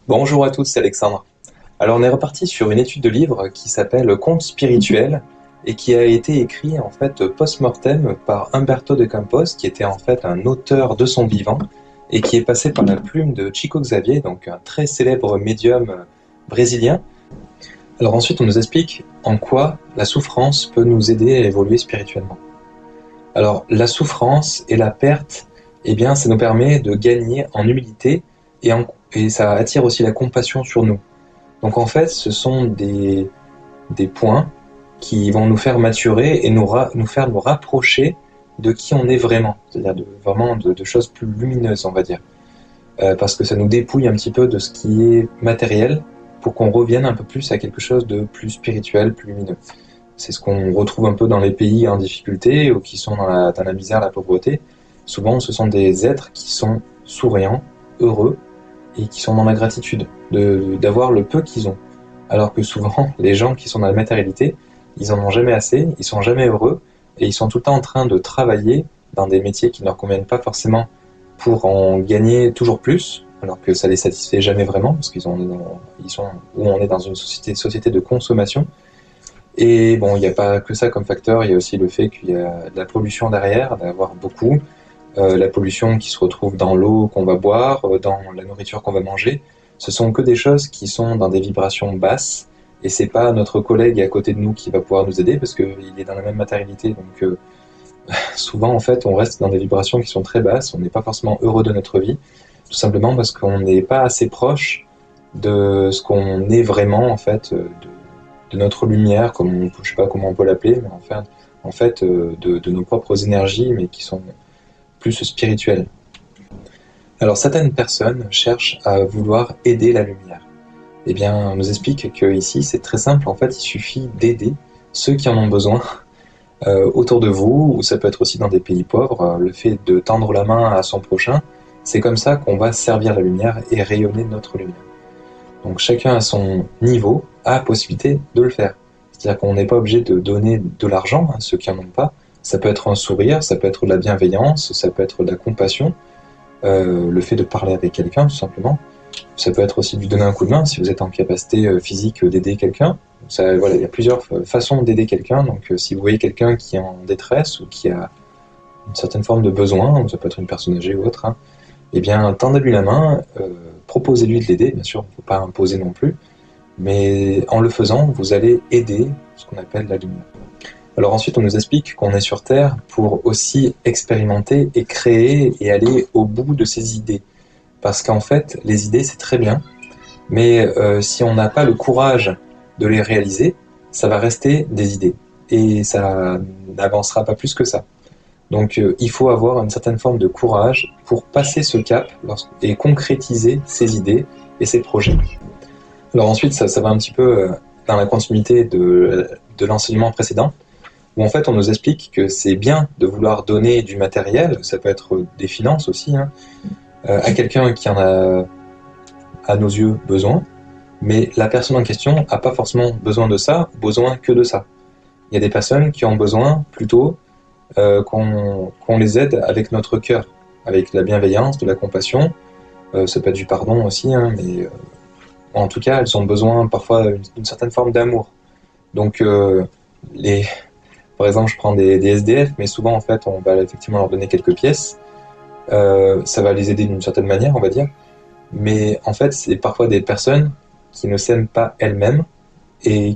Bonjour à tous, c'est Alexandre. Alors on est reparti sur une étude de livre qui s'appelle Contes spirituels et qui a été écrit en fait post-mortem par Humberto de Campos, qui était en fait un auteur de son vivant et qui est passé par la plume de Chico Xavier, donc un très célèbre médium brésilien. Alors ensuite on nous explique en quoi la souffrance peut nous aider à évoluer spirituellement. Alors la souffrance et la perte, eh bien ça nous permet de gagner en humilité et ça attire aussi la compassion sur nous. Donc en fait, ce sont des points qui vont nous faire maturer et nous faire nous rapprocher de qui on est vraiment, c'est-à-dire vraiment de choses plus lumineuses, on va dire. Parce que ça nous dépouille un petit peu de ce qui est matériel pour qu'on revienne un peu plus à quelque chose de plus spirituel, plus lumineux. C'est ce qu'on retrouve un peu dans les pays en difficulté ou qui sont dans la misère, la pauvreté. Souvent, ce sont des êtres qui sont souriants, heureux, et qui sont dans la gratitude d'avoir le peu qu'ils ont. Alors que souvent, les gens qui sont dans la matérialité, ils en ont jamais assez, ils sont jamais heureux, et ils sont tout le temps en train de travailler dans des métiers qui ne leur conviennent pas forcément pour en gagner toujours plus, alors que ça les satisfait jamais vraiment, parce ils sont où on est dans une société de consommation. Et bon, il n'y a pas que ça comme facteur, il y a aussi le fait qu'il y a de la pollution derrière, d'avoir beaucoup, la pollution qui se retrouve dans l'eau qu'on va boire, dans la nourriture qu'on va manger. Ce sont que des choses qui sont dans des vibrations basses, et c'est pas notre collègue à côté de nous qui va pouvoir nous aider parce qu'il est dans la même matérialité. Donc souvent en fait on reste dans des vibrations qui sont très basses, on n'est pas forcément heureux de notre vie, tout simplement parce qu'on n'est pas assez proche de ce qu'on est vraiment en fait, de notre lumière, je sais pas comment on peut l'appeler, mais en fait de nos propres énergies, mais qui sont plus spirituelles. Alors certaines personnes cherchent à vouloir aider la lumière. Eh bien, on nous explique que ici c'est très simple, en fait il suffit d'aider ceux qui en ont besoin autour de vous, ou ça peut être aussi dans des pays pauvres, le fait de tendre la main à son prochain, c'est comme ça qu'on va servir la lumière et rayonner notre lumière. Donc chacun à son niveau a la possibilité de le faire. C'est-à-dire qu'on n'est pas obligé de donner de l'argent à ceux qui n'en ont pas. Ça peut être un sourire, ça peut être de la bienveillance, ça peut être de la compassion, le fait de parler avec quelqu'un tout simplement. Ça peut être aussi de lui donner un coup de main si vous êtes en capacité physique d'aider quelqu'un. Voilà, il y a plusieurs façons d'aider quelqu'un. Donc si vous voyez quelqu'un qui est en détresse ou qui a une certaine forme de besoin, ça peut être une personne âgée ou autre, hein, eh bien tendez-lui la main, proposez-lui de l'aider, bien sûr, il ne faut pas imposer non plus, mais en le faisant, vous allez aider ce qu'on appelle la lumière. Alors ensuite, on nous explique qu'on est sur Terre pour aussi expérimenter et créer et aller au bout de ses idées. Parce qu'en fait, les idées, c'est très bien, mais si on n'a pas le courage de les réaliser, ça va rester des idées. Et ça n'avancera pas plus que ça. Donc il faut avoir une certaine forme de courage pour passer ce cap et concrétiser ses idées et ses projets. Alors ensuite, ça va un petit peu dans la continuité de l'enseignement précédent, où en fait on nous explique que c'est bien de vouloir donner du matériel, ça peut être des finances aussi, hein, à quelqu'un qui en a à nos yeux besoin, mais la personne en question n'a pas forcément besoin de ça, besoin que de ça. Il y a des personnes qui ont besoin plutôt qu'on les aide avec notre cœur, avec la bienveillance, de la compassion, ça peut être du pardon aussi, hein, mais en tout cas elles ont besoin parfois d'une certaine forme d'amour. Donc les, par exemple je prends des SDF, mais souvent en fait on va effectivement leur donner quelques pièces, ça va les aider d'une certaine manière on va dire, mais en fait c'est parfois des personnes qui ne s'aiment pas elles-mêmes et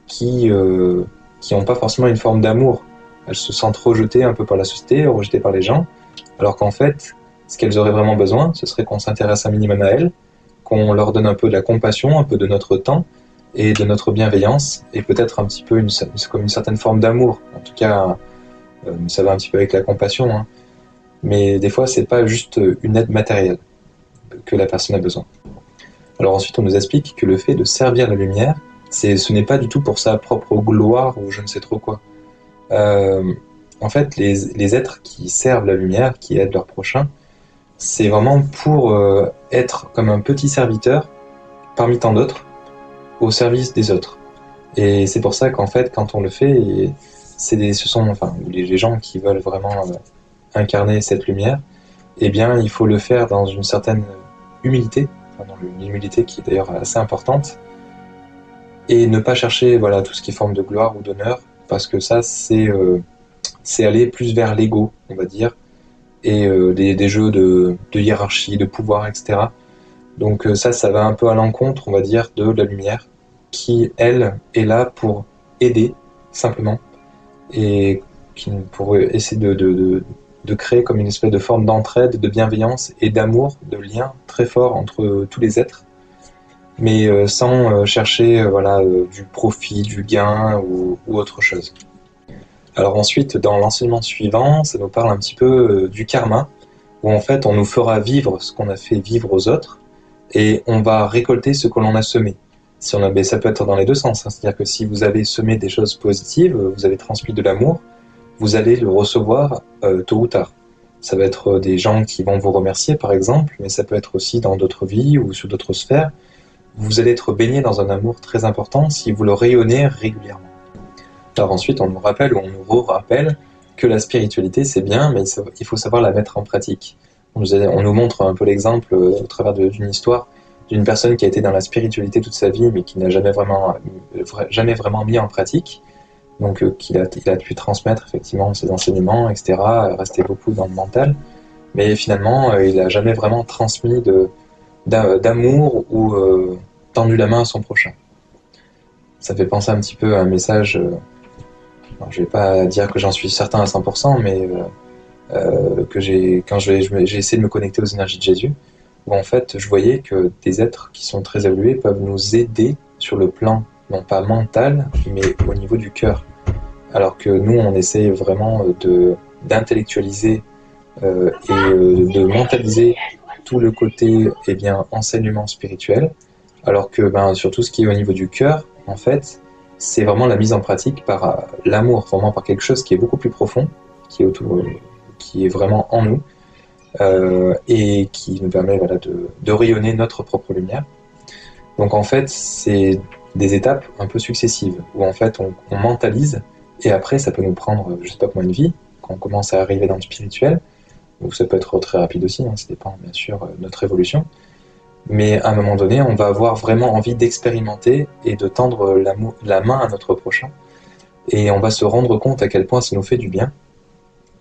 qui n'ont pas forcément une forme d'amour. Elles se sentent rejetées un peu par la société, rejetées par les gens, alors qu'en fait, ce qu'elles auraient vraiment besoin, ce serait qu'on s'intéresse un minimum à elles, qu'on leur donne un peu de la compassion, un peu de notre temps et de notre bienveillance, et peut-être un petit peu comme une certaine forme d'amour. En tout cas, ça va un petit peu avec la compassion, hein. Mais des fois, c'est pas juste une aide matérielle que la personne a besoin. Alors ensuite, on nous explique que le fait de servir la lumière, ce n'est pas du tout pour sa propre gloire ou je ne sais trop quoi. En fait, les êtres qui servent la lumière, qui aident leur prochain, c'est vraiment pour être comme un petit serviteur parmi tant d'autres au service des autres. Et c'est pour ça qu'en fait, quand on le fait, ce sont enfin, les gens qui veulent vraiment incarner cette lumière, eh bien, il faut le faire dans une certaine humilité, dans une humilité qui est d'ailleurs assez importante, et ne pas chercher voilà, tout ce qui est forme de gloire ou d'honneur, parce que ça, c'est aller plus vers l'ego, on va dire, et des jeux de hiérarchie, de pouvoir, etc. Donc ça va un peu à l'encontre, on va dire, de la lumière, qui, elle, est là pour aider, simplement, et pour essayer de créer comme une espèce de forme d'entraide, de bienveillance et d'amour, de lien très fort entre tous les êtres, mais sans chercher voilà, du profit, du gain ou autre chose. Alors ensuite, dans l'enseignement suivant, ça nous parle un petit peu du karma, où en fait on nous fera vivre ce qu'on a fait vivre aux autres, et on va récolter ce que l'on a semé. Si on a, mais ça peut être dans les deux sens, hein. C'est-à-dire que si vous avez semé des choses positives, vous avez transmis de l'amour, vous allez le recevoir tôt ou tard. Ça va être des gens qui vont vous remercier par exemple, mais ça peut être aussi dans d'autres vies ou sur d'autres sphères. Vous allez être baigné dans un amour très important si vous le rayonnez régulièrement. Alors ensuite, on nous rappelle ou on nous re-rappelle que la spiritualité c'est bien, mais il faut savoir la mettre en pratique. On nous montre un peu l'exemple au travers d'une histoire d'une personne qui a été dans la spiritualité toute sa vie, mais qui n'a jamais vraiment mis en pratique. Donc il a pu transmettre effectivement ses enseignements, etc., rester beaucoup dans le mental, mais finalement il n'a jamais vraiment transmis d'amour ou tendu la main à son prochain. Ça fait penser un petit peu à un message, alors, je ne vais pas dire que j'en suis certain à 100%, mais quand j'ai essayé de me connecter aux énergies de Jésus, où en fait je voyais que des êtres qui sont très évolués peuvent nous aider sur le plan, non pas mental, mais au niveau du cœur. Alors que nous, on essaie vraiment d'intellectualiser et de mentaliser tout le côté enseignement spirituel, alors que sur tout ce qui est au niveau du cœur, en fait, c'est vraiment la mise en pratique par l'amour, vraiment par quelque chose qui est beaucoup plus profond, qui est vraiment en nous, et qui nous permet de rayonner notre propre lumière. Donc en fait, c'est des étapes un peu successives, où en fait on mentalise, et après ça peut nous prendre, je sais pas combien de vies, quand on commence à arriver dans le spirituel, ou ça peut être très rapide aussi, hein, ça dépend bien sûr de notre évolution, mais à un moment donné, on va avoir vraiment envie d'expérimenter et de tendre la main à notre prochain, et on va se rendre compte à quel point ça nous fait du bien,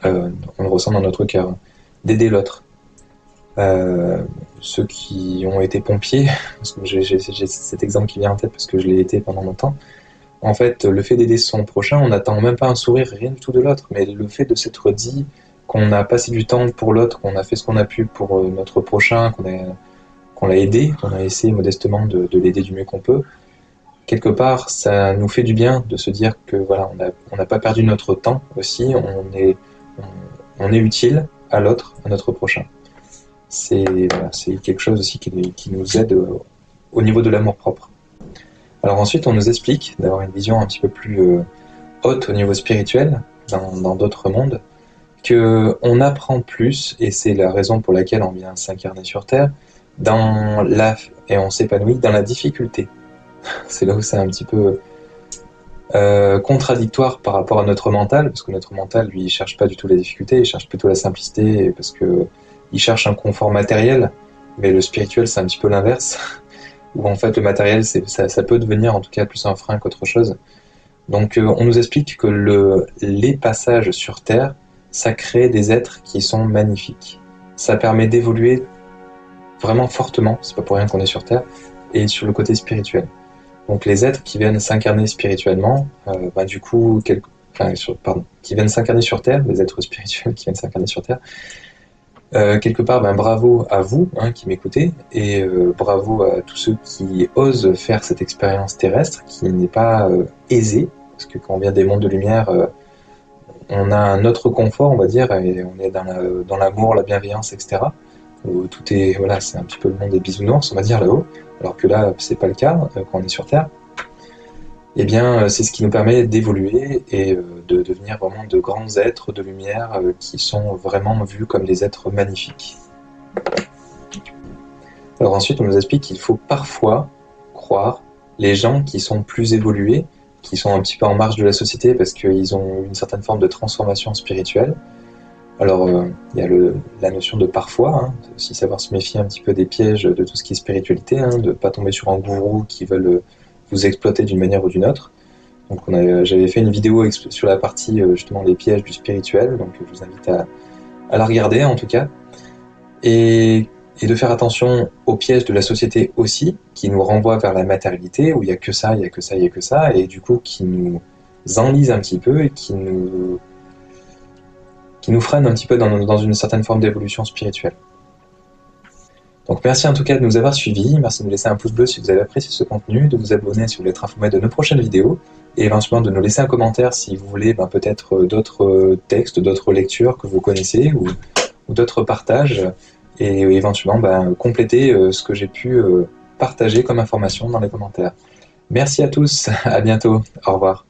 on le ressent dans notre cœur, d'aider l'autre. Ceux qui ont été pompiers, parce que j'ai cet exemple qui vient en tête parce que je l'ai été pendant longtemps, en fait, le fait d'aider son prochain, on n'attend même pas un sourire, rien du tout de l'autre, mais le fait de s'être dit qu'on a passé du temps pour l'autre, qu'on a fait ce qu'on a pu pour notre prochain, qu'on l'a aidé, qu'on a essayé modestement de l'aider du mieux qu'on peut, quelque part, ça nous fait du bien de se dire que voilà, on n'a pas perdu notre temps aussi, on est utile à l'autre, à notre prochain. C'est quelque chose aussi qui nous aide au niveau de l'amour-propre. Alors ensuite, on nous explique d'avoir une vision un petit peu plus haute au niveau spirituel, dans d'autres mondes, qu'on apprend plus, et c'est la raison pour laquelle on vient s'incarner sur Terre, et on s'épanouit dans la difficulté. C'est là où c'est un petit peu contradictoire par rapport à notre mental, parce que notre mental, lui, il cherche pas du tout la difficulté, il cherche plutôt la simplicité, parce que il cherche un confort matériel, mais le spirituel, c'est un petit peu l'inverse, où en fait le matériel, ça peut devenir en tout cas plus un frein qu'autre chose. Donc on nous explique que les passages sur Terre, ça crée des êtres qui sont magnifiques. Ça permet d'évoluer vraiment fortement, c'est pas pour rien qu'on est sur Terre, et sur le côté spirituel. Donc les êtres qui viennent s'incarner spirituellement, qui viennent s'incarner sur Terre, les êtres spirituels qui viennent s'incarner sur Terre, quelque part, bravo à vous qui m'écoutez, et bravo à tous ceux qui osent faire cette expérience terrestre, qui n'est pas aisée, parce que quand on vient des mondes de lumière, on a un autre confort, on va dire, et on est dans l'amour, la bienveillance, etc. Où tout est, voilà, c'est un petit peu le monde des bisounours, on va dire, là-haut, alors que là, c'est pas le cas quand on est sur Terre. Eh bien, c'est ce qui nous permet d'évoluer et de devenir vraiment de grands êtres de lumière qui sont vraiment vus comme des êtres magnifiques. Alors ensuite, on nous explique qu'il faut parfois croire les gens qui sont plus évolués, qui sont un petit peu en marge de la société parce qu'ils ont une certaine forme de transformation spirituelle, Alors, il y a la notion de parfois, hein, aussi savoir se méfier un petit peu des pièges de tout ce qui est spiritualité, hein, de ne pas tomber sur un gourou qui veulent vous exploiter d'une manière ou d'une autre. Donc j'avais fait une vidéo sur la partie justement les pièges du spirituel, donc je vous invite à la regarder en tout cas, et de faire attention aux pièges de la société aussi, qui nous renvoient vers la matérialité, où il n'y a que ça, il n'y a que ça, il n'y a que ça, et du coup qui nous enlisent un petit peu et qui nous freinent un petit peu dans une certaine forme d'évolution spirituelle. Donc merci en tout cas de nous avoir suivis, merci de nous laisser un pouce bleu si vous avez apprécié ce contenu, de vous abonner si vous voulez être informé de nos prochaines vidéos, et éventuellement de nous laisser un commentaire si vous voulez peut-être d'autres textes, d'autres lectures que vous connaissez, ou d'autres partages, et éventuellement compléter ce que j'ai pu partager comme information dans les commentaires. Merci à tous, à bientôt, au revoir.